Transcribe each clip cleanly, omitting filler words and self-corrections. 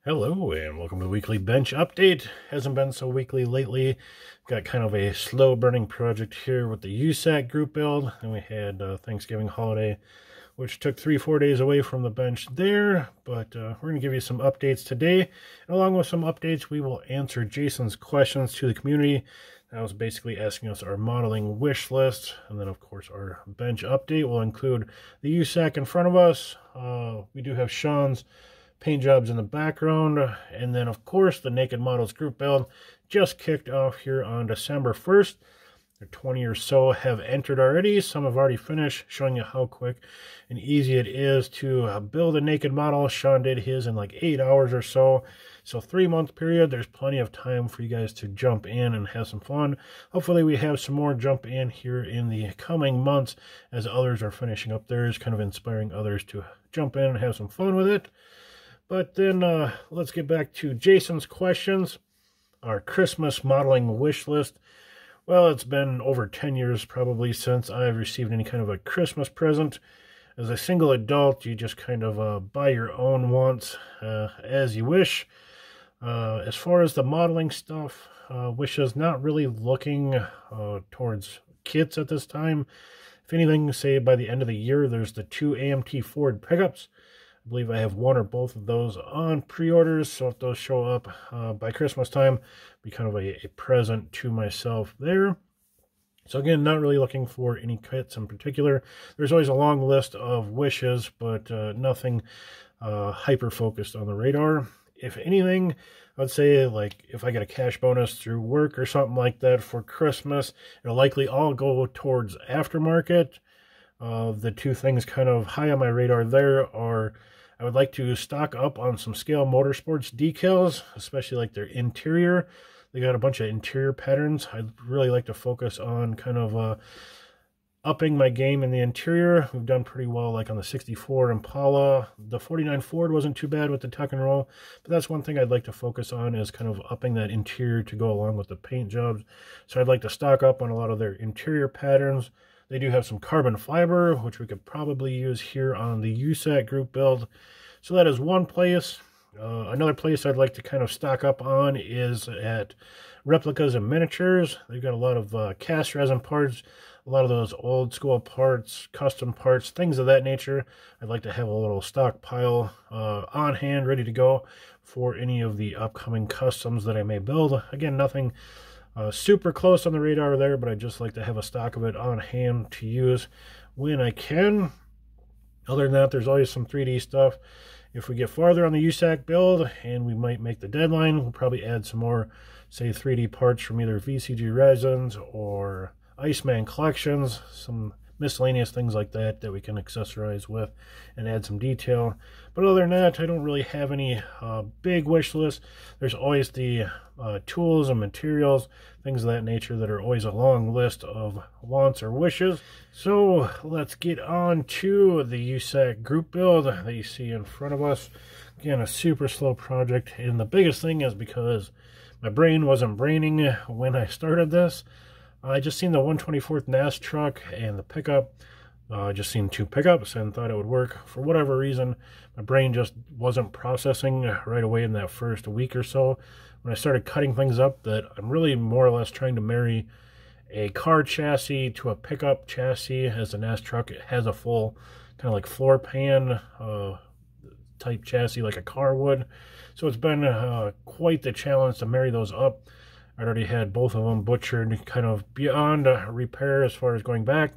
Hello and welcome to the weekly bench update. Hasn't been so weekly lately. Got kind of a slow burning project here with the USAC group build. And we had Thanksgiving holiday, which took 3-4 days away from the bench there. But we're going to give you some updates today. And along with some updates, we will answer Jason's questions to the community. That was basically asking us our modeling wish list. And then, of course, our bench update will include the USAC in front of us. We do have Sean's paint jobs in the background, and then of course the Naked Models group build just kicked off here on December 1st. There 20 or so have entered already. Some have already finished, showing you how quick and easy it is to build a naked model. Sean did his in like 8 hours or so. So 3-month period, there's plenty of time for you guys to jump in and have some fun. Hopefully we have some more jump in here in the coming months as others are finishing up theirs, kind of inspiring others to jump in and have some fun with it. But then let's get back to Jason's questions. Our Christmas modeling wish list. Well, it's been over 10 years probably since I've received any kind of a Christmas present. As a single adult, you just kind of buy your own wants as you wish. As far as the modeling stuff, wishes not really looking towards kits at this time. If anything, say by the end of the year, there's the 2 AMT Ford pickups. I believe I have one or both of those on pre-orders, so if those show up by Christmas time, be kind of a present to myself there. So again, not really looking for any kits in particular. There's always a long list of wishes, but nothing hyper-focused on the radar. If anything, I would say, like, if I get a cash bonus through work or something like that for Christmas, it'll likely all go towards aftermarket. The two things kind of high on my radar there are, I would like to stock up on some scale Motorsports decals, especially like their interior. They got a bunch of interior patterns. I'd really like to focus on kind of upping my game in the interior. We've done pretty well like on the 64 Impala. The 49 Ford wasn't too bad with the tuck and roll, but that's one thing I'd like to focus on, is kind of upping that interior to go along with the paint jobs. So I'd like to stock up on a lot of their interior patterns. They do have some carbon fiber, which we could probably use here on the USAC group build. So that is one place. Another place I'd like to kind of stock up on is at Replicas and Miniatures. They've got a lot of cast resin parts, a lot of those old school parts, custom parts, things of that nature. I'd like to have a little stockpile on hand, ready to go for any of the upcoming customs that I may build. Again, nothing super close on the radar there, but I'd just like to have a stock of it on hand to use when I can. Other than that, there's always some 3D stuff. If we get farther on the USAC build and we might make the deadline, we'll probably add some more, say, 3D parts from either VCG resins or Iceman collections, some miscellaneous things like that that we can accessorize with and add some detail. But other than that, I don't really have any big wish list. There's always the tools and materials, things of that nature that are always a long list of wants or wishes. So let's get on to the USAC group build that you see in front of us. Again, a super slow project, and the biggest thing is because my brain wasn't braining when I started this. I just seen the 124th NAS truck and the pickup. I just seen 2 pickups and thought it would work. For whatever reason, my brain just wasn't processing right away in that first week or so. When I started cutting things up, that I'm really more or less trying to marry a car chassis to a pickup chassis, as the NAS truck, it has a full kind of like floor pan type chassis like a car would. So it's been quite the challenge to marry those up. I already had both of them butchered kind of beyond repair as far as going back.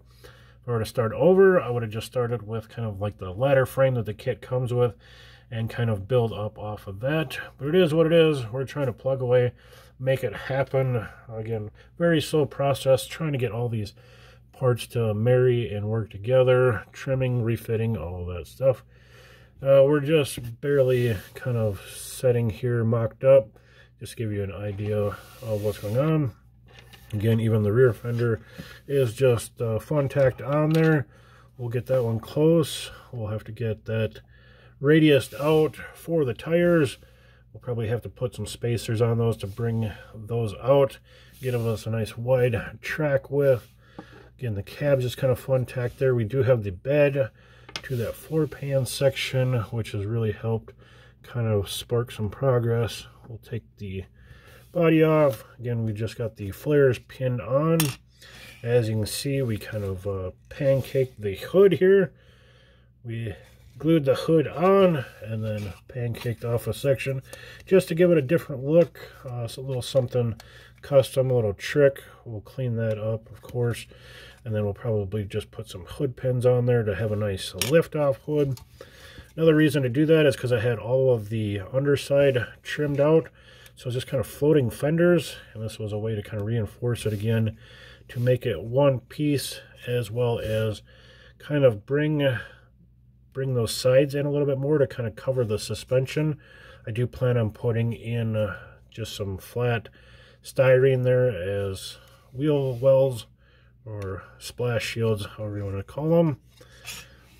If I were to start over, I would have just started with kind of like the ladder frame that the kit comes with and kind of build up off of that. But it is what it is. We're trying to plug away, make it happen. Again, very slow process, trying to get all these parts to marry and work together, trimming, refitting, all of that stuff. We're just barely kind of setting here mocked up. Just give you an idea of what's going on. Again, even the rear fender is just fun tacked on there. We'll get that one close. We'll have to get that radius out for the tires. We'll probably have to put some spacers on those to bring those out, give us a nice wide track width. Again, the cab's just kind of fun tacked there. We do have the bed to that floor pan section, which has really helped kind of spark some progress. We'll take the body off. Again, we just got the flares pinned on. As you can see, we kind of pancaked the hood here. We glued the hood on and then pancaked off a section just to give it a different look. It's a little something custom, a little trick. We'll clean that up, of course, and then we'll probably just put some hood pins on there to have a nice lift-off hood. Another reason to do that is because I had all of the underside trimmed out, so it's just kind of floating fenders, and this was a way to kind of reinforce it again to make it one piece, as well as kind of bring those sides in a little bit more to kind of cover the suspension. I do plan on putting in just some flat styrene there as wheel wells or splash shields, however you want to call them.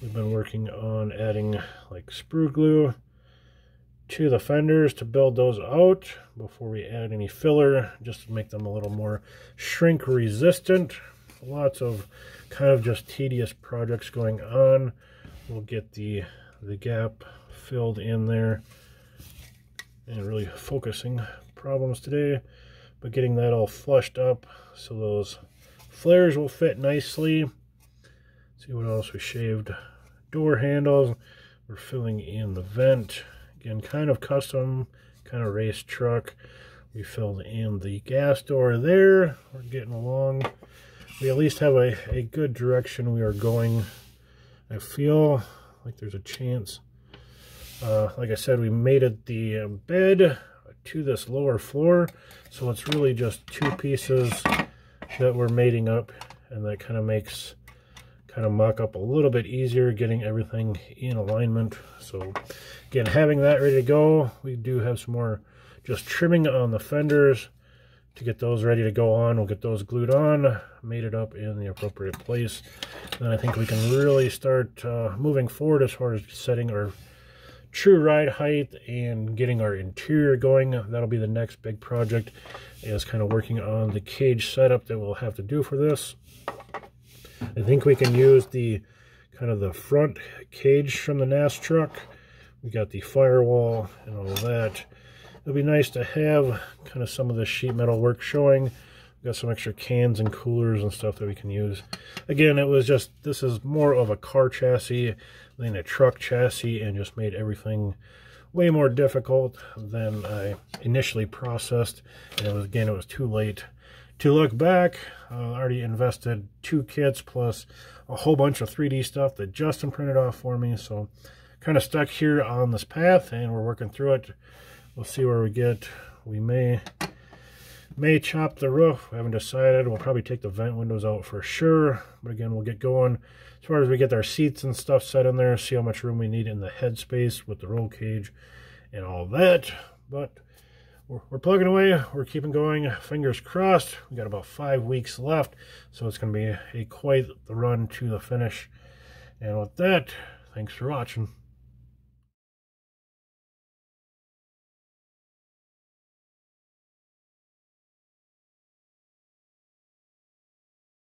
We've been working on adding like sprue glue to the fenders to build those out before we add any filler, just to make them a little more shrink resistant. Lots of kind of just tedious projects going on. We'll get the gap filled in there, and really focusing problems today, but getting that all flushed up so those flares will fit nicely. See what else we shaved. Door handles. We're filling in the vent. Again, kind of custom, kind of race truck. We filled in the gas door there. We're getting along. We at least have a good direction we are going. I feel like there's a chance. Like I said, we mated the bed to this lower floor, so it's really just two pieces that we're mating up, and that kind of makes mock up a little bit easier, getting everything in alignment. So again, having that ready to go, we do have some more just trimming on the fenders to get those ready to go on. We'll get those glued on, mated up in the appropriate place. Then I think we can really start moving forward as far as setting our true ride height and getting our interior going. That'll be the next big project, is kind of working on the cage setup that we'll have to do for this. I think we can use the kind of the front cage from the NAS truck. We got the firewall and all that. It'll be nice to have kind of some of the sheet metal work showing. We've got some extra cans and coolers and stuff that we can use. Again, it was just, this is more of a car chassis than a truck chassis, and just made everything way more difficult than I initially processed. And it was too late to look back. I already invested 2 kits plus a whole bunch of 3D stuff that Justin printed off for me. So kind of stuck here on this path, and we're working through it. We'll see where we get. We may chop the roof. We haven't decided. We'll probably take the vent windows out for sure. But again, we'll get going. As far as we get our seats and stuff set in there, see how much room we need in the headspace with the roll cage and all that. But we're plugging away. We're keeping going. Fingers crossed. We got about 5 weeks left, so it's going to be quite the run to the finish. And with that, thanks for watching.